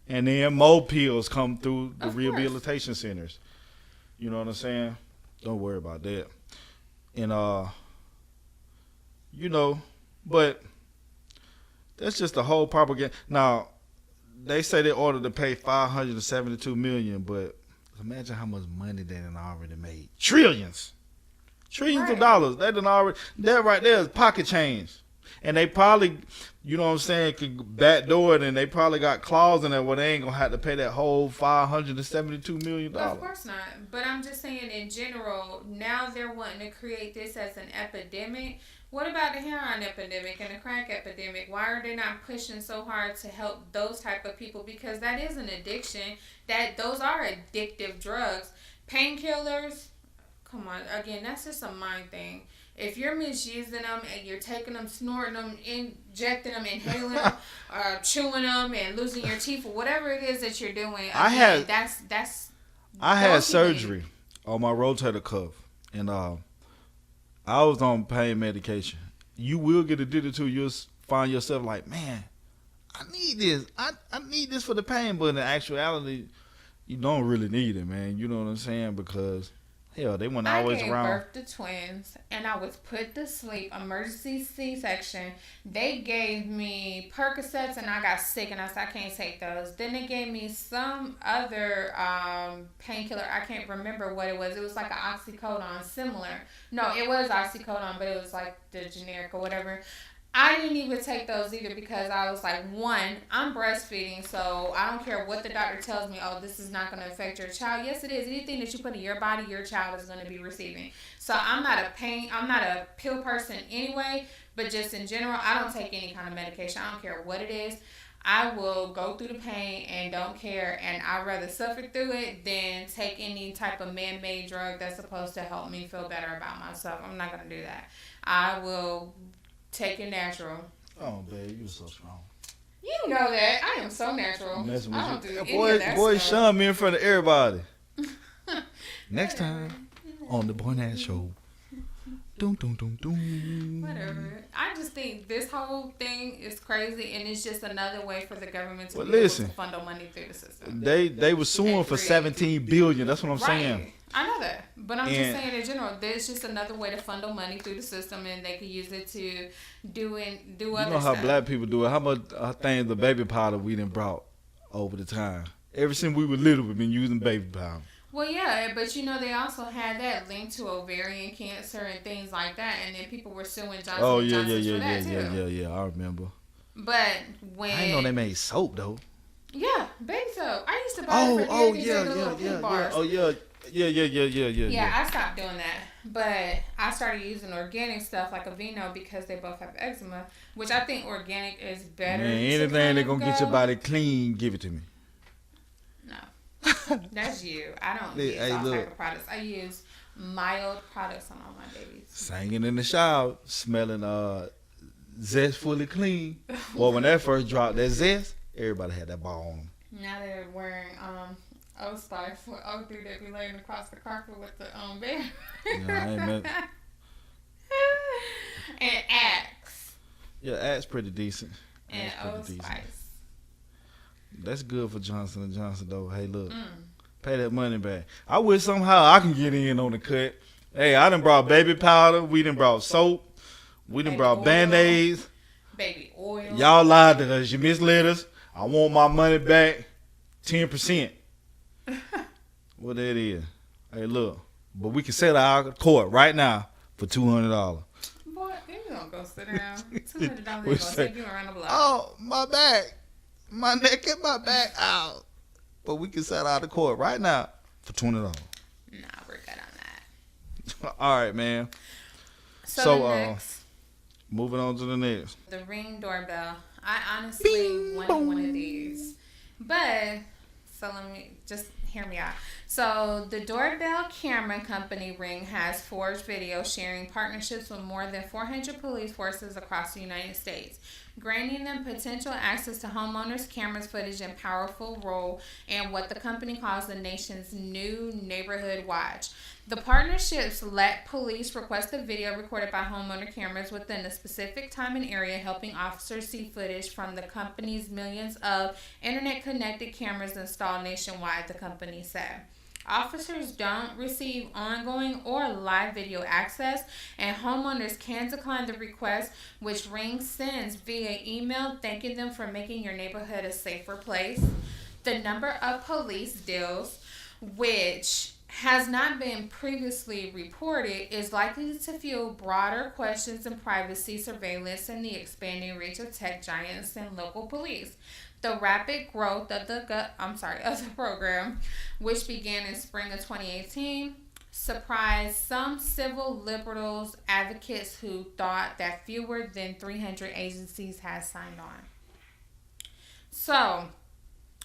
and then more pills come through the rehabilitation centers. You know what I'm saying? Don't worry about that. And, you know, but that's just the whole propaganda. Now, they say they ordered to pay $572 million, but imagine how much money they done already made. Trillions of dollars. They done already. That right there is pocket change, and they probably, you know what I'm saying, could backdoor it, and they probably got clause in there where they ain't gonna have to pay that whole $572 million. Of course not. But I'm just saying, in general, now they're wanting to create this as an epidemic. What about the heroin epidemic and the crack epidemic? Why are they not pushing so hard to help those type of people? Because that is an addiction. Those are addictive drugs. Painkillers, come on, again, that's just a mind thing. If you're misusing them and you're taking them, snorting them, injecting them, inhaling them, chewing them, and losing your teeth, or whatever it is that you're doing, again, I had surgery on my rotator cuff, and I was on pain medication. You will get addicted to. You'll find yourself like, man, I need this. I need this for the pain. But in actuality, you don't really need it, man. You know what I'm saying? Because, hell, they weren't always around. I gave birth to twins, and I was put to sleep, emergency C-section. They gave me Percocets, and I got sick, and I said, I can't take those. Then they gave me some other painkiller. I can't remember what it was. It was like an oxycodone, similar. No, it was oxycodone, but it was like the generic or whatever. I didn't even take those either because I was like, one, I'm breastfeeding, so I don't care what the doctor tells me, oh, this is not going to affect your child. Yes, it is. Anything that you put in your body, your child is going to be receiving. So I'm not a pill person anyway, but just in general, I don't take any kind of medication. I don't care what it is. I will go through the pain and don't care, and I'd rather suffer through it than take any type of man-made drug that's supposed to help me feel better about myself. I'm not gonna do that. I will take it natural. Oh, babe, you so strong. You know that I am so natural. Messing I with don't you. do any of that Boy, stuff. shun me in front of everybody. Next time on the Boy Nash Show. Doom, doom, doom, doom. Whatever. I just think this whole thing is crazy, and it's just another way for the government to Well, be able listen. to funnel money through the system. They were suing for $17 billion. That's what I'm saying. Right. I know that, but I'm just And- saying in general, there's just another way to funnel money through the system, and they could use it to do other You know how stuff. black people do it. How much I think the baby powder we done brought over the time. Ever since we were little, we've been using baby powder. Well, yeah, but you know they also had that linked to ovarian cancer and things like that, and then people were suing Johnson Oh and yeah, Johnson for that too. yeah. I remember. But when I didn't know they made soap though. yeah, baby soap. I used to buy it for the little pink bars. Oh yeah. Yeah, I stopped doing that. But I started using organic stuff like Aveeno because they both have eczema, which I think organic is better. Man, to anything kind that of gonna get your go. body clean, give it to me. No. That's you. I don't use Hey, all look. type of products. I use mild products on all my babies. Singing in the shower, smelling zest fully clean. Well, when that first dropped, that zest, everybody had that ball on them. Now they're wearing Old Spice with O3 that be laying across the carpet with the bear. Yeah, I ain't met. And Axe Yeah, that's pretty decent. and That's pretty Old decent. Spice. That's good for Johnson & Johnson though. Hey, look, pay that money back. I wish somehow I can get in on the cut. Hey, I done brought baby powder. We done brought soap. We done Baby brought oil. Band-Aids. Baby oil. Y'all lied to us. You misled us. I want my money back 10%. What that is. Hey, look. But we can settle our court right now for $200. Boy, you don't go sit down. $200 ain't gonna We say, take you around the block. Oh, my back. My neck and my back out. But we can settle out of court right now for $20. Nah, we're good on that. All right, man. So the next, Moving on to the next. the Ring doorbell. I honestly wanted one of these. But, so let me, just hear me out. So, the doorbell camera company Ring has forged video sharing partnerships with more than 400 police forces across the United States, granting them potential access to homeowners' cameras footage and powerful role in what the company calls the nation's new neighborhood watch. The partnerships let police request a video recorded by homeowner cameras within a specific time and area, helping officers see footage from the company's millions of internet-connected cameras installed nationwide, the company said. Officers don't receive ongoing or live video access, and homeowners can decline the request, which Ring sends via email thanking them for making your neighborhood a safer place. The number of police deals, which has not been previously reported, is likely to fuel broader questions in privacy, surveillance, and the expanding reach of tech giants and local police. The rapid growth of the program, which began in spring of 2018, surprised some civil liberals advocates who thought that fewer than 300 agencies had signed on. So,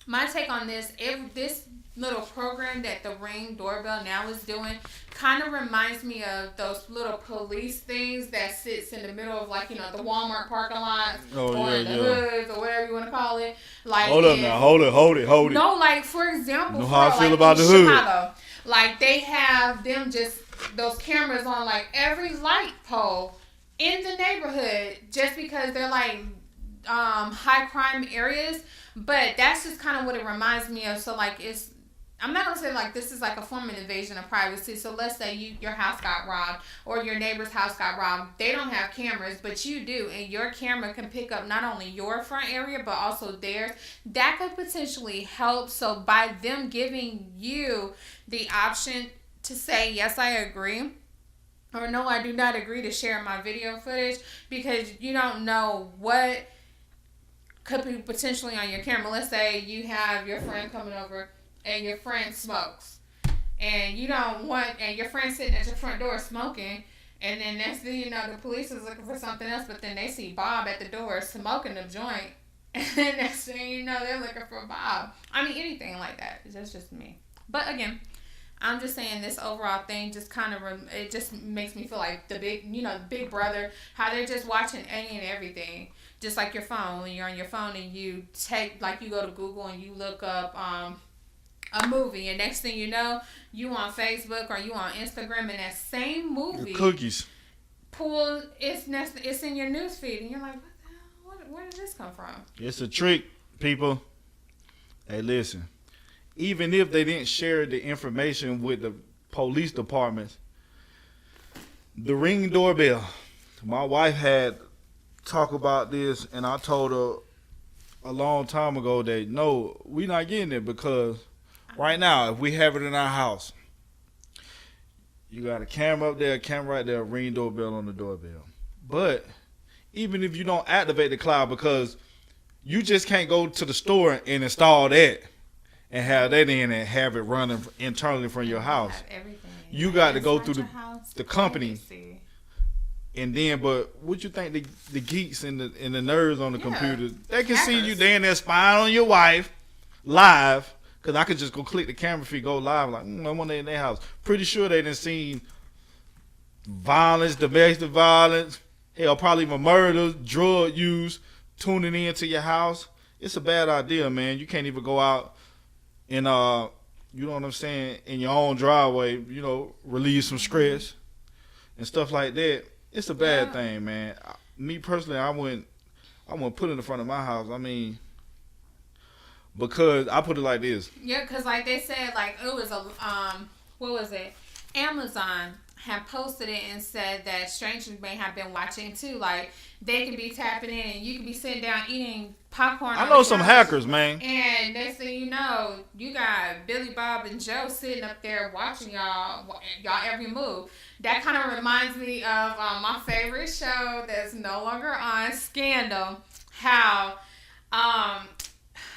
my take on this, if this little program that the Ring doorbell now is doing kind of reminds me of those little police things that sits in the middle of, like, you know, the Walmart parking lots or in the hoods or whatever you want to call it. Like, Hold up now. Hold it. no, like, for example, Know how I feel like about in the hood. Chicago, like, they have them just, those cameras on, like, every light pole in the neighborhood just because they're, like, high crime areas. But that's just kind of what it reminds me of. So, like, I'm not going to say, like, this is like a form of invasion of privacy. So let's say your house got robbed or your neighbor's house got robbed. They don't have cameras, but you do. And your camera can pick up not only your front area, but also theirs. That could potentially help. So by them giving you the option to say, yes, I agree, or no, I do not agree to share my video footage, because you don't know what could be potentially on your camera. Let's say you have your friend coming over and your friend smokes, and you don't want, and your friend sitting at your front door smoking, and then next thing you know, the police is looking for something else, but then they see Bob at the door smoking the joint. And then next thing you know, they're looking for Bob. I mean, anything like that. That's just me. But again, I'm just saying this overall thing just kind of it just makes me feel like the big brother, how they're just watching any and everything, just like your phone. When you're on your phone and you you go to Google and you look up a movie, and next thing you know, you on Facebook or you on Instagram, and that same movie Your cookies it's in your news feed, and you're like, what the hell? Where did this come from? It's a trick, people. Hey, listen. Even if they didn't share the information with the police departments, the Ring doorbell. My wife had talked about this, and I told her a long time ago that no, we're not getting it, because right now, if we have it in our house, you got a camera up there, a camera right there, a Ring doorbell on the doorbell. But even if you don't activate the cloud, because you just can't go to the store and install that and have that in and have it running internally from your house. You got to go through the company. And then, but what you think the geeks and the nerds on the computer, they can see you there and they're spying on your wife live, because I could just go click the camera feed, go live, like, I want that in their house. Pretty sure they done seen violence, domestic violence, hell, probably even murder, drug use, tuning into your house. It's a bad idea, man. You can't even go out and, you know what I'm saying, in your own driveway, relieve some stress and stuff like that. It's a bad thing, man. Me personally, I wouldn't put it in the front of my house. I mean, because I put it like this. Yeah, because like they said, like it was what was it? Amazon had posted it and said that strangers may have been watching too. Like they could be tapping in, and you could be sitting down eating popcorn. I know some hackers, man. And next thing you know, you got Billy, Bob, and Joe sitting up there watching y'all every move. That kind of reminds me of my favorite show that's no longer on, Scandal. How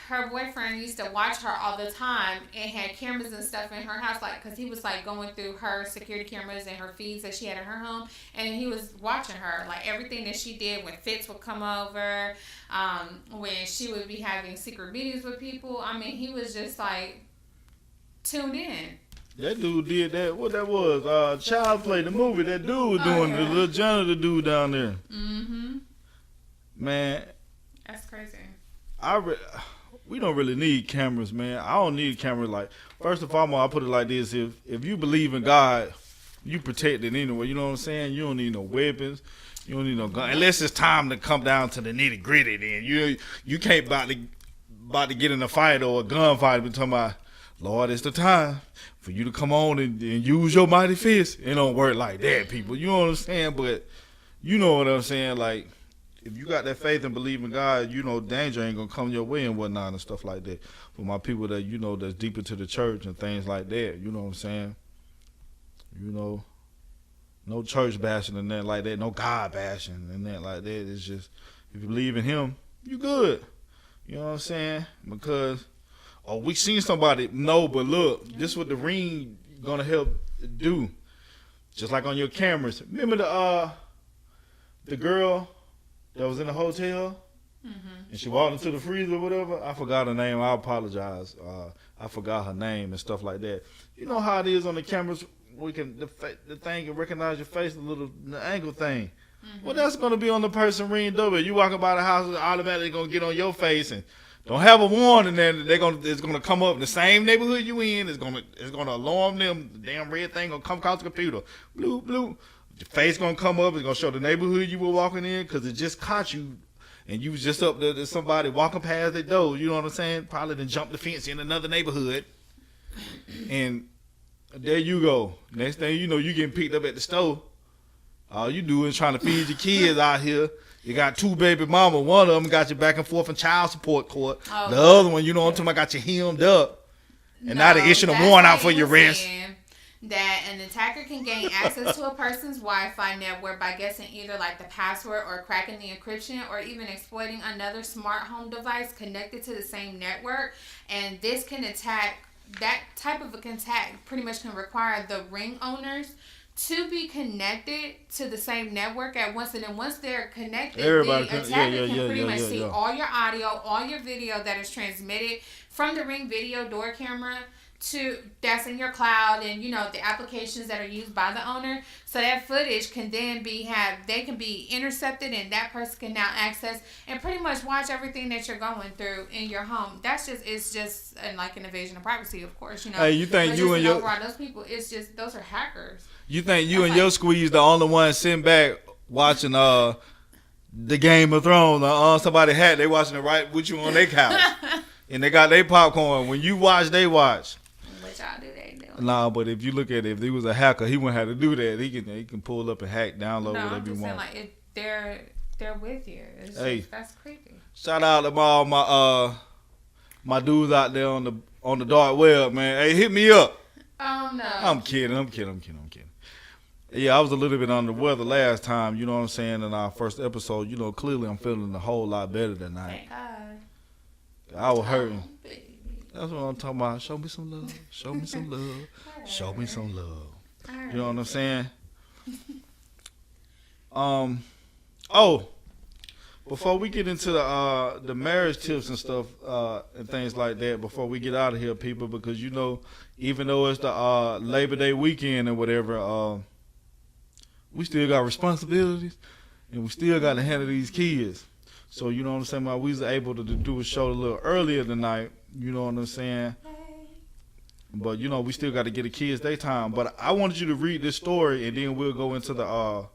her boyfriend used to watch her all the time and had cameras and stuff in her house, like, because he was like going through her security cameras and her feeds that she had in her home, and he was watching her, like everything that she did when Fitz would come over, when she would be having secret meetings with people. I mean, he was just like tuned in. That dude did that. What that was? Child Play, the movie. That dude was doing the little janitor dude down there. Mm-hmm. Man, that's crazy. We don't really need cameras, man. I don't need cameras. Like, first and foremost, I put it like this: if you believe in God, you protect it anyway. You know what I'm saying? You don't need no weapons. You don't need no gun, unless it's time to come down to the nitty gritty. Then you can't about to get in a fight or a gunfight. But talking about, Lord, it's the time for you to come on and use your mighty fist. It don't work like that, people. You know what I'm saying? But you know what I'm saying? Like, if you got that faith and believe in God, danger ain't gonna come your way and whatnot and stuff like that. For my people that that's deep into the church and things like that, you know what I'm saying? No church bashing and nothing like that, no God bashing and nothing like that. It's just, if you believe in Him, you good. You know what I'm saying? Because we seen somebody. No, but look, this is what the Ring gonna help do. Just like on your cameras. Remember the girl that was in the hotel, and she walked into the freezer or whatever? I forgot her name. I apologize. I forgot her name and stuff like that. You know how it is on the cameras? The thing can recognize your face, the angle thing. Well, that's gonna be on the person ringing doorbell. You walking by the house, it's automatically gonna get on your face, and don't have a warning. Then it's gonna come up in the same neighborhood you in. It's gonna alarm them. The damn red thing gonna come across the computer. Bloop bloop. Your face gonna come up. It's gonna show the neighborhood you were walking in, because it just caught you, and you was just up there to somebody walking past their door. You know what I'm saying? Probably done jumped the fence in another neighborhood, and there you go. Next thing you know, you getting picked up at the store. All you do is trying to feed your kids out here. You got two baby mama. One of them got you back and forth in child support court. Oh, the other one, I'm talking about, got you hemmed up, and now they issuing a warrant out for your arrest. That an attacker can gain access to a person's Wi-Fi network by guessing either like the password or cracking the encryption, or even exploiting another smart home device connected to the same network. And this can attack, that type of attack pretty much can require the Ring owners to be connected to the same network at once, and then once they're connected, Everybody the can, attacker can pretty much see yeah. all your audio, all your video that is transmitted from the Ring video door camera to that's in your cloud, and the applications that are used by the owner. So that footage can then they can be intercepted, and that person can now access and pretty much watch everything that you're going through in your home. It's just like an invasion of privacy, of course. Hey, you think but you and your overall, those people, those are hackers. You think you and your squeeze the only one sitting back watching the Game of Thrones or somebody had they watching it right with you on their couch and they got their popcorn. When you watch, they watch. What y'all do they do? Nah, but if you look at it, if he was a hacker, he wouldn't have to do that. He can pull up and hack, download whatever he wants. Like they're with you. That's creepy. Shout out to all my dudes out there on the dark web, man. Hey, hit me up. Oh no. I'm kidding. Yeah, I was a little bit under the weather last time, you know what I'm saying, in our first episode. Clearly I'm feeling a whole lot better tonight. Thank God. I was hurting. That's what I'm talking about. Show me some love. Show me some love. Show me some love. You know what I'm saying? Before we get into the marriage tips and stuff and things like that, before we get out of here, people, because even though it's the Labor Day weekend or whatever, we still got responsibilities and we still got to handle these kids. So you know what I'm saying? We was able to do a show a little earlier tonight. You know what I'm saying? But we still got to get the kids their time. But I wanted you to read this story, and then we'll go into the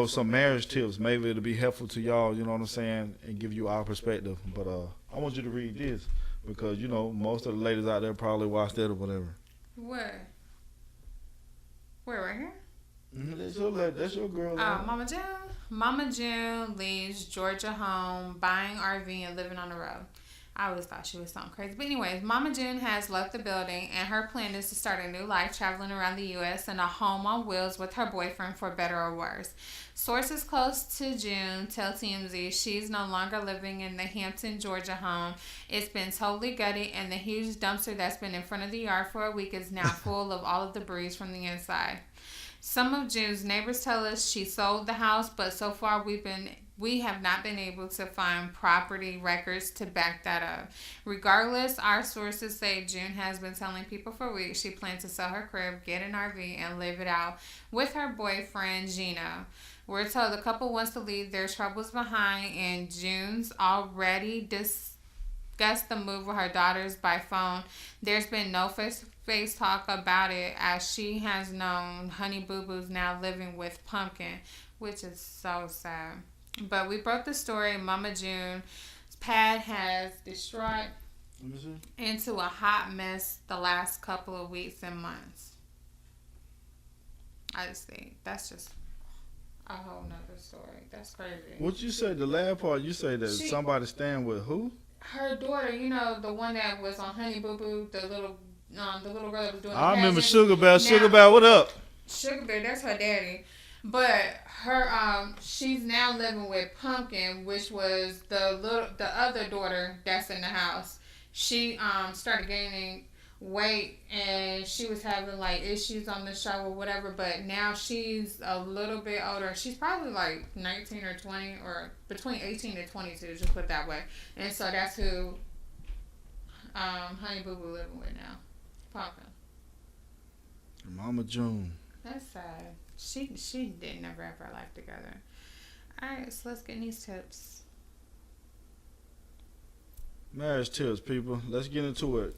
some marriage tips. Maybe it'll be helpful to y'all, you know what I'm saying, and give you our perspective. But I want you to read this because, most of the ladies out there probably watch that or whatever. Where? Right here? That's your girl. Mama June. Mama June leaves Georgia home, buying RV and living on the road. I always thought she was something crazy. But anyways, Mama June has left the building, and her plan is to start a new life traveling around the U.S. in a home on wheels with her boyfriend, for better or worse. Sources close to June tell TMZ she's no longer living in the Hampton, Georgia home. It's been totally gutted, and the huge dumpster that's been in front of the yard for a week is now full of all of the debris from the inside. Some of June's neighbors tell us she sold the house, but so far we have not been able to find property records to back that up. Regardless, our sources say June has been telling people for weeks she plans to sell her crib, get an RV, and live it out with her boyfriend, Gino. We're told the couple wants to leave their troubles behind, and June's already discussed the move with her daughters by phone. There's been no face talk about it, as she has known Honey Boo Boo's now living with Pumpkin, which is so sad. But we broke the story. Mama June's pad has destroyed into a hot mess the last couple of weeks and months. I just think that's just a whole nother story. That's crazy. What you say? The last part you say that somebody staying with who? Her daughter. The one that was on Honey Boo Boo, the little girl that was doing. I remember Sugar Bear. Sugar Bear, what up? Sugar Bear, that's her daddy. But her, she's now living with Pumpkin, which was the other daughter that's in the house. She started gaining weight, and she was having issues on the show or whatever. But now she's a little bit older. She's probably 19 or 20, or between 18 and 22. Just put it that way. And so that's who Honey Boo Boo living with now, Pumpkin. Mama June. That's sad. She did never have her life together. Alright, so let's get in these tips. Marriage tips, people. Let's get into it.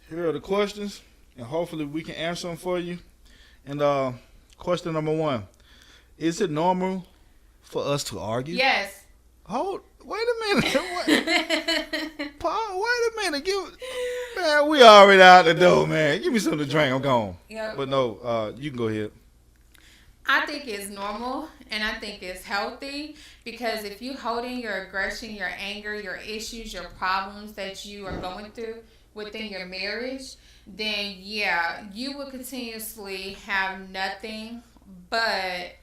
Here are the questions, and hopefully we can answer them for you. And question number 1. Is it normal for us to argue? Yes. Wait a minute. Paul, wait a minute. Man, we already out the door, man. Give me something to drink. I'm gone. Yep. But no, you can go ahead. I think it's normal, and I think it's healthy, because if you holding your aggression, your anger, your issues, your problems that you are going through within your marriage, then yeah, you will continuously have nothing but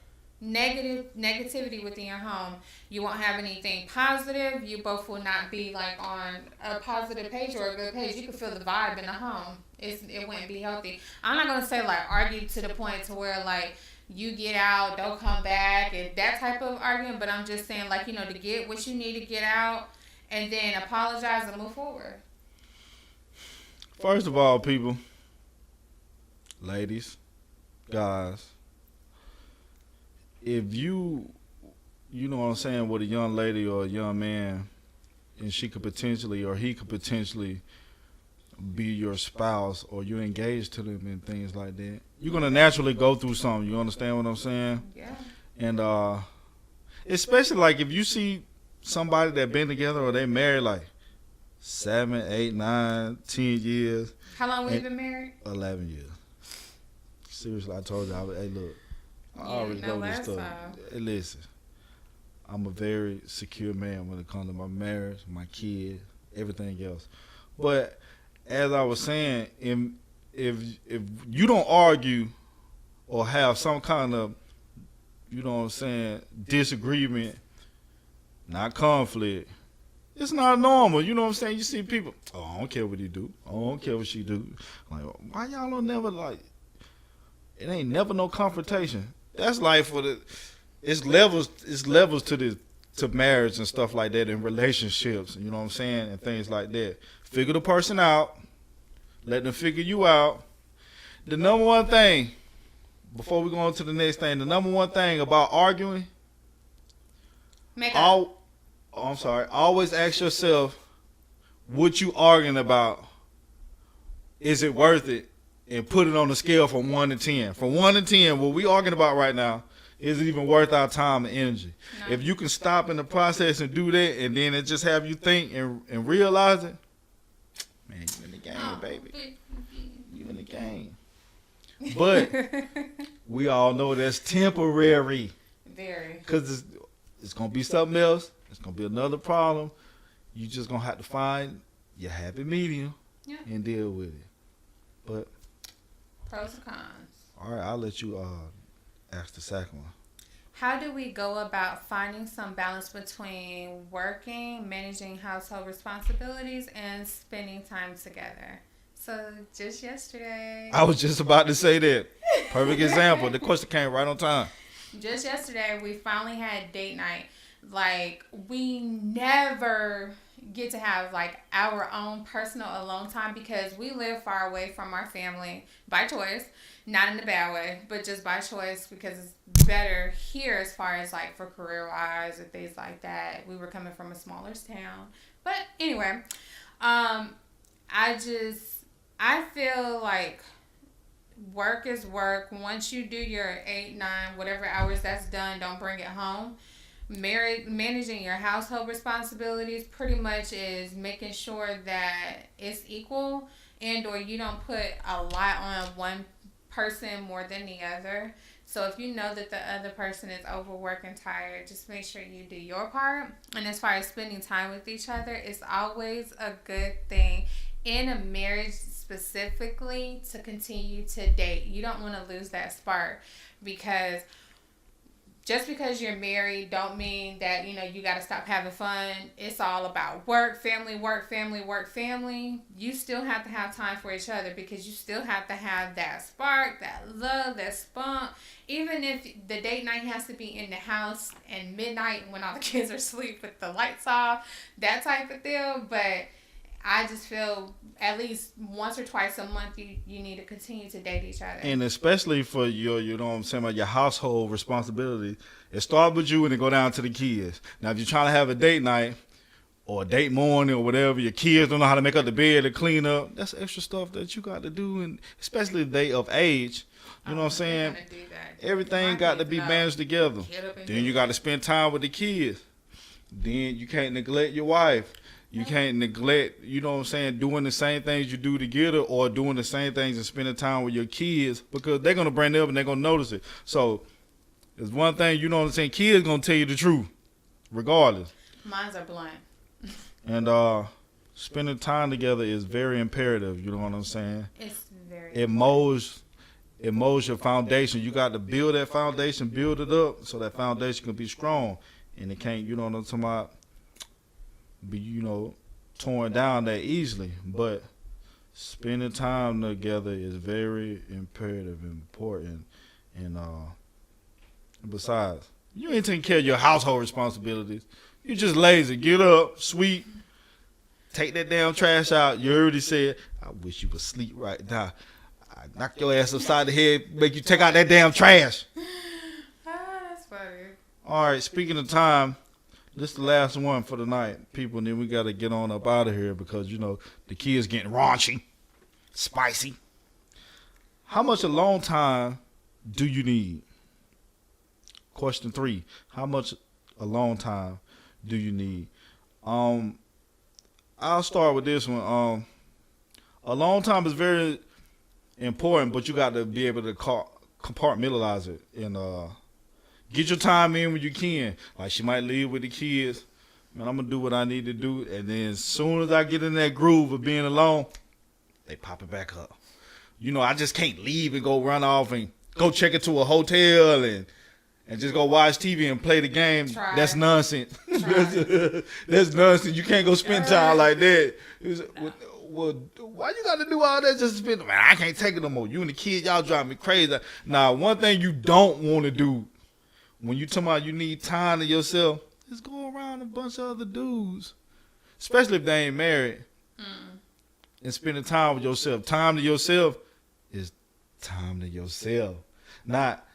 negativity within your home. You won't have anything positive. You both will not be like on a positive page or a good page. You can feel the vibe in the home. It wouldn't be healthy. I'm not gonna say like argue to the point to where like you get out, don't come back, and that type of argument. But I'm just saying like to get what you need to get out, and then apologize and move forward. First of all, people, ladies, guys, if you know what I'm saying, with a young lady or a young man, and she could potentially or he could potentially be your spouse or you're engaged to them and things like that, you're going to naturally go through something. You understand what I'm saying? Yeah. And especially like if you see somebody that been together or they married like 7, 8, 9, 10 years. How long have you been married? 11 years. Seriously, I told you, hey, look, I already know this stuff. Hey, listen, I'm a very secure man when it comes to my marriage, my kids, everything else. But as I was saying, if you don't argue or have some kind of, you know what I'm saying, disagreement, not conflict, it's not normal. You know what I'm saying? You see people, oh, I don't care what he do. I don't care what she do. Like, why y'all don't never like, it ain't never no confrontation. That's like it's levels to marriage and stuff like that, and relationships, you know what I'm saying, and things like that. Figure the person out, let them figure you out. The number one thing, before we go on to the next thing, the number one thing about arguing, always ask yourself, what you arguing about, is it worth it? And put it on a scale from 1 to 10. From 1 to 10, what we arguing about right now, is it even worth our time and energy? No. If you can stop in the process and do that, and then it just have you think and realize it, man, you in the game, baby. You in the game. But we all know that's temporary. Very. Because it's going to be something else. It's going to be another problem. You just going to have to find your happy medium and deal with it. But pros and cons. All right, I'll let you ask the second one. How do we go about finding some balance between working, managing household responsibilities, and spending time together? So just yesterday. I was just about to say that. Perfect example. The question came right on time. Just yesterday, we finally had date night. Like, we never get to have like our own personal alone time because we live far away from our family by choice, not in a bad way, but just by choice because it's better here as far as like for career wise and things like that. We were coming from a smaller town, but anyway, I feel like work is work. Once you do your 8, 9, whatever hours that's done, don't bring it home. Managing your household responsibilities pretty much is making sure that it's equal and or you don't put a lot on one person more than the other. So if you know that the other person is overworked and tired, just make sure you do your part. And as far as spending time with each other, it's always a good thing in a marriage specifically to continue to date. You don't want to lose that spark because just because you're married don't mean that, you got to stop having fun. It's all about work, family, work, family, work, family. You still have to have time for each other because you still have to have that spark, that love, that spunk. Even if the date night has to be in the house and midnight when all the kids are asleep with the lights off, that type of deal. But I just feel at least once or twice a month you need to continue to date each other. And especially for your, you know what I'm saying, about your household responsibility. It starts with you and it go down to the kids. Now, if you're trying to have a date night or a date morning or whatever, your kids don't know how to make up the bed or clean up, that's extra stuff that you got to do, and especially if they of age. You know what I'm saying? Everything got to be managed together. Then you got to spend time with the kids. Then you can't neglect your wife. You can't neglect, you know what I'm saying, doing the same things you do together or doing the same things and spending time with your kids because they're going to bring it up and they're going to notice it. So there's one thing, you know what I'm saying, kids going to tell you the truth regardless. Mines are blunt. And spending time together is very imperative, you know what I'm saying? It's very It molds it molds your foundation. You got to build that foundation, build it up so that foundation can be strong. And it can't, you know what I'm talking about, be, torn down that easily. But spending time together is very imperative and important. And besides, you ain't taking care of your household responsibilities. You just lazy. Get up, sweep, take that damn trash out. You already said, I wish you would sleep right now. I knock your ass upside the head, make you take out that damn trash. That's funny. All right, speaking of time, this is the last one for the night, people, and then we got to get on up out of here because, the kids getting raunchy, spicy. How much alone time do you need? Question 3, how much alone time do you need? I'll start with this one. Alone time is very important, but you got to be able to compartmentalize it and get your time in when you can. Like, she might leave with the kids. Man, I'm going to do what I need to do. And then as soon as I get in that groove of being alone, they pop it back up. I just can't leave and go run off and go check into a hotel and just go watch TV and play the game. That's nonsense. That's nonsense. You can't go spend time like that. Well, why you got to do all that just to spend? Man, I can't take it no more. You and the kids, y'all drive me crazy. Now, one thing you don't want to do when you talking about you need time to yourself is go around a bunch of other dudes, especially if they ain't married, and spending time with yourself. Time to yourself is time to yourself. Not,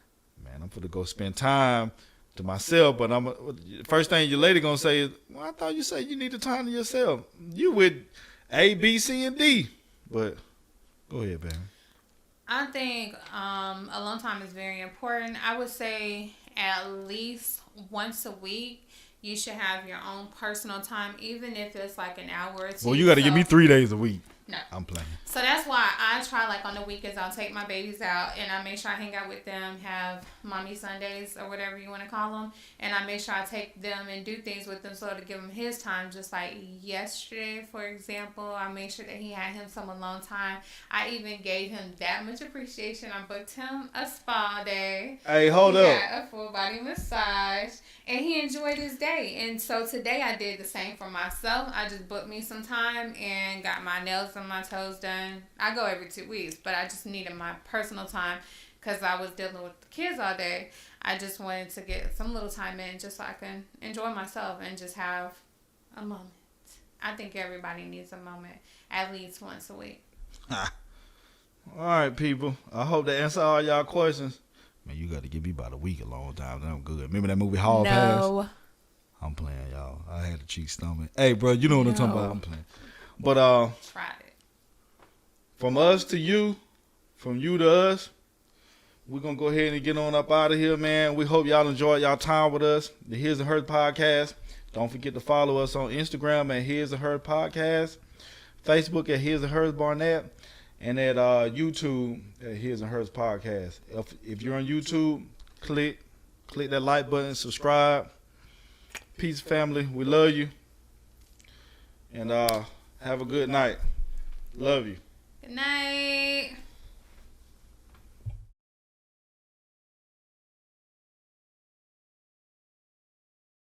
man, I'm going to go spend time to myself, but first thing your lady going to say is, well, I thought you said you need the time to yourself. You with A, B, C, and D. But go ahead, baby. I think alone time is very important. I would say at least once a week, you should have your own personal time, even if it's like an hour or 2. Well, you got to give me 3 days a week. No. I'm playing. So that's why I try, like, on the weekends, I'll take my babies out and I make sure I hang out with them, have mommy Sundays or whatever you want to call them. And I make sure I take them and do things with them so to give him his time. Just like yesterday, for example, I made sure that he had him some alone time. I even gave him that much appreciation. I booked him a spa day. Hey, hold up. Got a full body massage. And he enjoyed his day. And so today I did the same for myself. I just booked me some time and got my nails and my toes done. I go every 2 weeks, but I just needed my personal time because I was dealing with the kids all day. I just wanted to get some little time in just so I can enjoy myself and just have a moment. I think everybody needs a moment at least once a week. All right, people. I hope that answered all y'all questions. Man, you got to give me about a week, a long time. I'm good. Remember that movie Hall Pass? I'm playing, y'all. I had a cheek stomach. Hey, bro, you know what I'm talking about. I'm playing. But tried it. From us to you, from you to us, we're going to go ahead and get on up out of here, man. We hope y'all enjoyed y'all time with us. The HizandHerz podcast. Don't forget to follow us on Instagram at HizandHerz podcast, Facebook at HizandHerz Barnett, and at YouTube at HizandHerz podcast. If you're on YouTube, click that like button, subscribe. Peace, family. We love you. And have a good night. Love you. Good night.